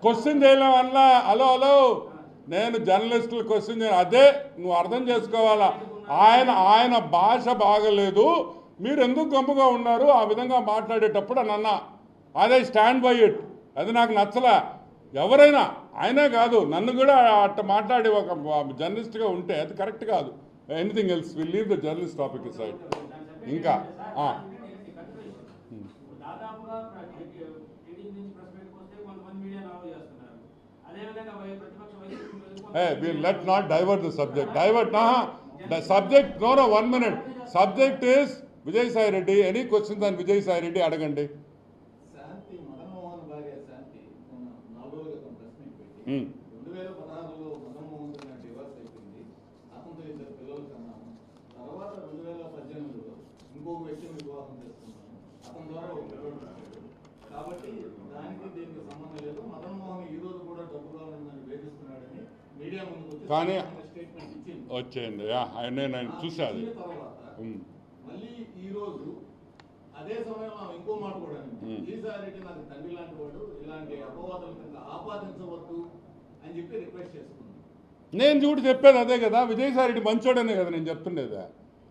Question చేయడం వల్ల hello hello నేను జర్నలిస్టులు క్వశ్చన్ చేయను. అదే నువ్వు అర్థం చేసుకోవాలా. ఆయన భాష బాగలేదు, మీరు ఎందుకు గంపుగా ఉన్నారు ఆ విధంగా మాట్లాడేటప్పుడు అని అన్నా. అదే స్టాండ్ బై ఇట్. అది నాకు నచ్చలా. ఎవరైనా ఆయనే కాదు, నన్ను కూడా అట్ట మాట్లాడి ఒక జర్నలిస్ట్గా ఉంటే అది కరెక్ట్ కాదు. Anything else will leave the journalist topic side. ఇంకా let not divert the subject. The subject, no, 1 minute. Subject is Vijay Sai Reddy. Any questions on Vijay Sai Reddy? Adagandi. శాంతి మదన్మోహన్ భార్య శాంతి 4 రోజుల క్రితం ప్రెస్ మీట్ పెట్టి 2016లో మదన్మోహన్ గారి divorce అయిపోయింది, అతనితో 2 పిల్లలు కన్నాము, తర్వాత 2018లో ఇంకొక వ్యక్తిని వివాహం చేసుకున్నాను, అతని ద్వారా ఒక పిల్లలు పుట్టాడు, కాబట్టి దానికి దీనికి సంబంధం లేదు, మదన్మోహన్ ఈ రోజు కూడా డబ్బు కావాలని వేధిస్తున్నాడని మీడియా ముందుకు వచ్చి స్టేట్మెంట్ ఇచ్చింది. వచ్చింది నేను చూసాను. తర్వాత మళ్ళీ ఈ రోజు అదే సమయంలో ఇంకో మాట కూడా ఈసారి నాకు తండ్రి లాంటి వాడు, ఇలాంటి అపవాదాల కింద ఆపాదించవద్దు అని చెప్పి రిక్వెస్ట్ చేసుకున్నాను. నేను చూడు చెప్పేది అదే కదా, విజయసాయి రెడ్డి మంచోడనే కదా నేను చెప్తుండేదా.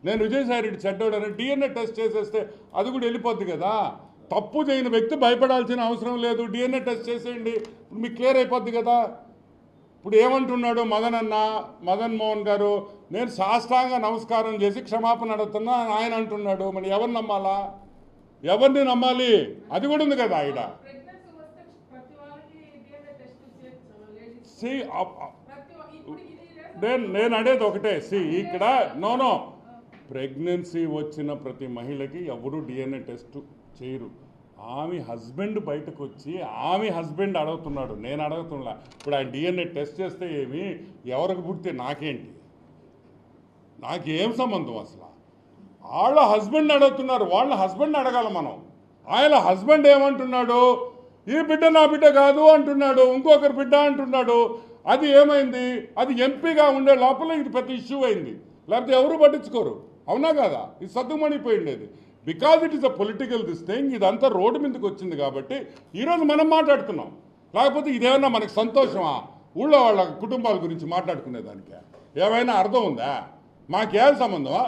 నేను విజయసాయి రెడ్డి చెడ్డోడని డిఎన్ఏ టెస్ట్ చేసేస్తే అది కూడా వెళ్ళిపోద్ది కదా. తప్పు చేయని వ్యక్తి భయపడాల్సిన అవసరం లేదు, డిఎన్ఏ టెస్ట్ చేసేయండి, ఇప్పుడు మీకు క్లియర్ అయిపోద్ది కదా. ఇప్పుడు ఏమంటున్నాడు మదన్ మోహన్ గారు, నేను సాష్టాంగ నమస్కారం చేసి క్షమాపణ అడుగుతున్నా ఆయన అంటున్నాడు. మరి ఎవరిని నమ్మాలా, ఎవరిని నమ్మాలి? అది కూడా ఉంది కదా ఆయన. నేను అనేది ఒకటే, ఇక్కడ నో ప్రెగ్నెన్సీ వచ్చిన ప్రతి మహిళకి ఎవరు డిఎన్ఏ టెస్ట్ చేయరు. ఆమె హస్బెండ్ బయటకు వచ్చి ఆమె హస్బెండ్ అడుగుతున్నాడు, నేను అడుగుతున్నా. ఇప్పుడు ఆయన డిఎన్ఏ టెస్ట్ చేస్తే ఏమి, ఎవరికి పుడితే నాకేంటి, నాకేం సంబంధం అసలు? వాళ్ళ హస్బెండ్ అడుగుతున్నారు, వాళ్ళ హస్బెండ్ అడగాల మనం. ఆయన హస్బెండ్ ఏమంటున్నాడు, ఈ బిడ్డ నా బిడ్డ కాదు అంటున్నాడు, ఇంకొకరి బిడ్డ అంటున్నాడు. అది ఏమైంది? అది ఎంపీగా ఉండే లోపల ఇది పెద్ద ఇష్యూ అయింది, లేకపోతే ఎవరు పట్టించుకోరు. అవునా కదా? ఇది సద్దుమణిపోయిండేది. Because it is a political this thing. ఇదంతా రోడ్డు మీదకి వచ్చింది కాబట్టి ఈరోజు మనం మాట్లాడుతున్నాం. లేకపోతే ఇదేమన్నా మనకు సంతోషమా? ఊళ్ళో వాళ్ళ కుటుంబాల గురించి మాట్లాడుకునేదానికి ఏమైనా అర్థం ఉందా? మాకేం సంబంధమా?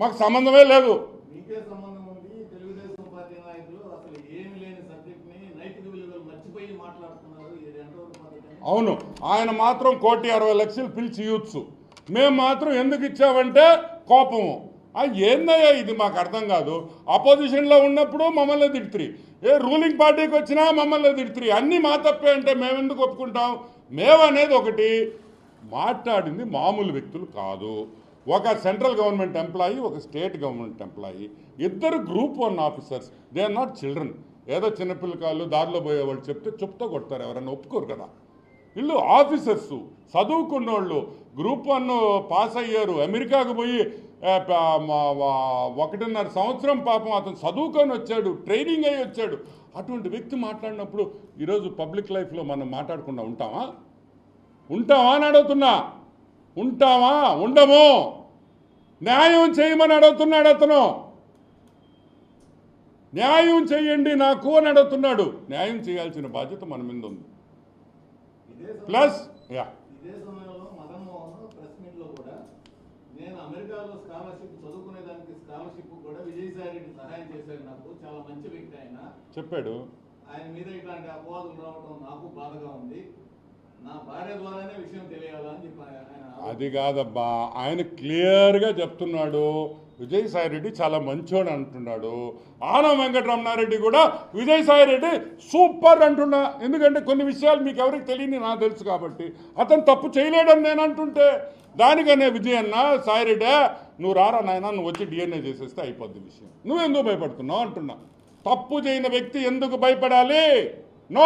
మాకు సంబంధమే లేదు. మీకే సంబంధం ఉంది. తెలుగుదేశం పార్టీ నాయకులు అసలు ఏమి లేని సబ్జెక్ట్ని నైతిక విలువలు మర్చిపోయి మాట్లాడుతున్నారు. ఇది ఎంతవరకు పద్ధతి? అవును, ఆయన మాత్రం 1,60,00,000 పిలిచి ఇవ్వచ్చు, మేము మాత్రం ఎందుకు ఇచ్చామంటే కోపము. ఏందయ్యా ఇది? మాకు అర్థం కాదు. అపోజిషన్లో ఉన్నప్పుడు మమ్మల్ని తిడుతురి, రూలింగ్ పార్టీకి వచ్చినా మమ్మల్ని తిడుతురి. అన్నీ మా తప్పే అంటే మేము ఎందుకు ఒప్పుకుంటాం? మేమనేది ఒకటి, మాట్లాడింది మామూలు వ్యక్తులు కాదు. ఒక సెంట్రల్ గవర్నమెంట్ ఎంప్లాయీ, ఒక స్టేట్ గవర్నమెంట్ ఎంప్లాయీ, ఇద్దరు group 1 officers. They are not children. ఏదో చిన్నపిల్లకాళ్ళు దారిలో పోయేవాళ్ళు చెప్తే చెప్తూ కొడతారు, ఎవరన్నా ఒప్పుకోరు కదా. వీళ్ళు ఆఫీసర్సు, చదువుకున్నోళ్ళు, గ్రూప్ 1 పాస్ అయ్యారు, అమెరికాకు పోయి 1.5 సంవత్సరం పాపం అతను చదువుకొని వచ్చాడు, ట్రైనింగ్ అయ్యి వచ్చాడు. అటువంటి వ్యక్తి మాట్లాడినప్పుడు ఈరోజు పబ్లిక్ లైఫ్లో మనం మాట్లాడకుండా ఉంటామా అని అడుగుతున్నా. ఉంటామా? ఉండము. న్యాయం చేయమని అడుగుతున్నాడు అతను. న్యాయం చేయండి నాకు అని అడుగుతున్నాడు. న్యాయం చేయాల్సిన బాధ్యత మన మీద ఉంది. ప్లస్ ఇదే సమయంలో మదన్మోహన్ ప్రెస్ మీట్ లో కూడా నేను అమెరికాలో స్కాలర్షిప్ చదువుకునేదానికి స్కాలర్షిప్ కూడా విజయసాయి రెడ్డి సహాయం చేశాడు, నాకు చాలా మంచి వ్యక్తి ఆయన చెప్పాడు. ఆయన మీద ఇట్లాంటి అపవాదులు రావడం నాకు బాధగా ఉంది, నా భార్య ద్వారానే విషయం తెలియాలని చెప్పి ఆయన. అది కాదబ్బా, ఆయన క్లియర్గా చెప్తున్నాడు, విజయసాయి రెడ్డి చాలా మంచోడు అంటున్నాడు. ఆనం వెంకటరమణారెడ్డి కూడా విజయసాయి రెడ్డి సూపర్ అంటున్నా. ఎందుకంటే కొన్ని విషయాలు మీకు ఎవరికి తెలియని నాకు తెలుసు కాబట్టి. అతను తప్పు చేయలేడని నేను అంటుంటే దానికనే విజయన్న, సాయిరెడ్డి నువ్వు రారా నాయన, నువ్వు వచ్చి డిఎన్ఏ చేసేస్తే అయిపోద్ది విషయం, నువ్వెందుకు భయపడుతున్నావు అంటున్నా. తప్పు చేయని వ్యక్తి ఎందుకు భయపడాలి?